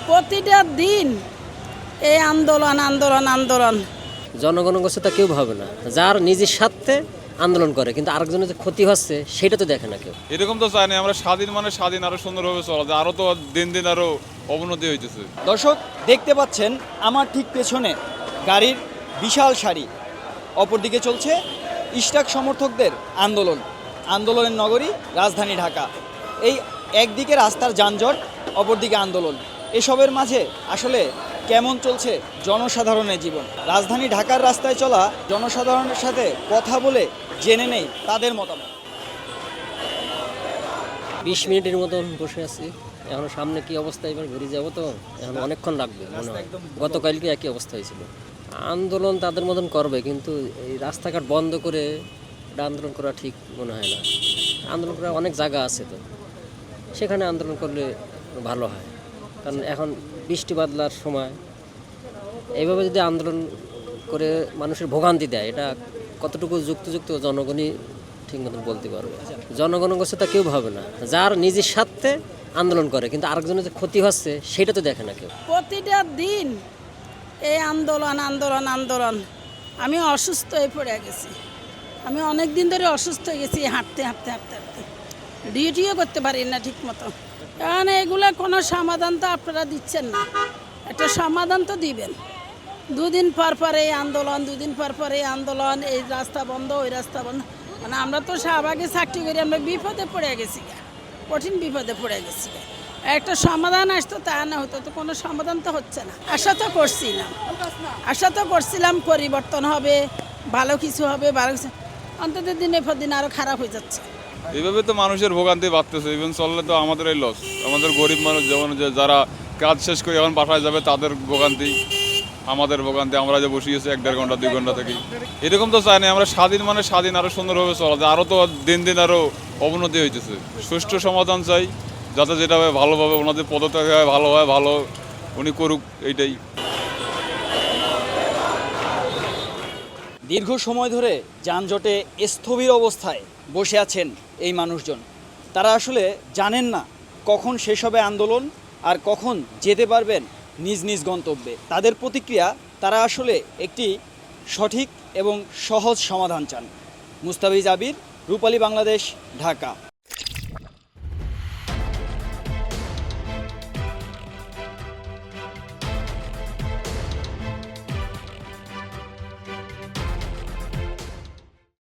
প্রতিটা দিন এই আন্দোলন আন্দোলন আন্দোলন। জনগণের কাছে তা কেউ ভাবে না, যার নিজের স্বার্থে আন্দোলন করে, কিন্তু আরেকজনের যে ক্ষতি হচ্ছে সেটা তো দেখে না কেউ। এরকম তো চাই না আমরা, স্বাধীন মানে স্বাধীন, আরো সুন্দরভাবে চলা যায়, আরো তো দিন দিন আরো অবনতি হইতেছে। দর্শক দেখতে পাচ্ছেন আমার ঠিক পেছনে গাড়ির বিশাল সারি, অপরদিকে চলছে ইশরাক সমর্থকদের আন্দোলনের নগরী রাজধানী ঢাকা। এই একদিকে রাস্তার যানজট, অপরদিকে আন্দোলন, এসবের মাঝে আসলে কেমন চলছে জনসাধারণের জীবন। রাজধানী ঢাকার রাস্তায় চলা জনসাধারণের সাথে কথা বলে জেনে নেই তাদের মতামত। 20 মিনিটের মতন বসে আছি, এখন সামনে কি অবস্থা, এবার ঘুরে যাবো তো এখন অনেকক্ষণ লাগবে মনে হয়। গতকালকে একই অবস্থা হয়েছিল। আন্দোলন তাদের মতন করবে, কিন্তু এই রাস্তাঘাট বন্ধ করে এটা আন্দোলন করা ঠিক মনে হয় না। আন্দোলন করার অনেক জায়গা আছে, তো সেখানে আন্দোলন করলে ভালো হয়। কারণ এখন বৃষ্টি বাদলার সময় এইভাবে যদি আন্দোলন করে মানুষের ভোগান্তি দেয়, এটা কতটুকু যুক্তিযুক্ত জনগণই ঠিক মতন বলতে পারবে। জনগণের কাছে তা কেউ ভাবে না, যার নিজের স্বার্থে আন্দোলন করে, কিন্তু আরেকজনের যে ক্ষতি হচ্ছে সেটা তো দেখে না কেউ। প্রতিটা দিন এই আন্দোলন আন্দোলন আন্দোলন। আমি অসুস্থ হয়ে পড়ে গেছি, আমি অনেক দিন ধরে অসুস্থ হয়ে গেছি, হাঁটতে হাঁটতে হাঁটতে হাঁটতে ডিউটিও করতে পারি না ঠিক মতো। কারণ এগুলো কোনো সমাধান তো আপনারা দিচ্ছেন না, একটা সমাধান তো দিবেন। দুদিন পর পর এই আন্দোলন, দুদিন পর পর এই আন্দোলন, এই রাস্তা বন্ধ ওই রাস্তা বন্ধ। মানে আমরা তো শাহবাগে চাকরি করি, আমরা বিপদে পড়ে গেছি, কঠিন বিপদে পড়ে গেছি। একটা সমাধান আসতো তা না হতো, তো কোনো সমাধান তো হচ্ছে না। আশা তো করছিলাম পরিবর্তন হবে, ভালো কিছু হবে, ভালো কিছু। অন্তত দিনের পর দিন আরও খারাপ হয়ে যাচ্ছে। এইভাবে তো মানুষের ভোগান্তি বাড়তেছে, ইভেন চললে তো আমাদেরই লস। আমাদের গরিব মানুষ যেমন যে যারা কাজ শেষ করে এখন বাসায় যাবে তাদের ভোগান্তি, আমাদের ভোগান্তি, আমরা যে বসে গেছি 1-1.5 ঘন্টা 2 ঘন্টা থেকে। এরকম তো চাই না আমরা, স্বাধীন মানে স্বাধীন, আরো সুন্দরভাবে চলা যায়, আরো তো দিন দিন আরো অবনতি হইতেছে। সুষ্ঠু সমাধান চাই, যাতে যেটা হয় ভালোভাবে, ওনাদের পদত্যাগ হয় ভালো হয়, ভালো উনি করুক, এইটাই। দীর্ঘ সময় ধরে যানজটে স্থবির অবস্থায় বসে আছেন এই মানুষজন। তারা আসলে জানেন না কখন শেষ হবে আন্দোলন আর কখন যেতে পারবেন নিজ নিজ গন্তব্যে। তাদের প্রতিক্রিয়া, তারা আসলে একটি সঠিক এবং সহজ সমাধান চান। মুস্তাফিজ আবির, রূপালী বাংলাদেশ, ঢাকা।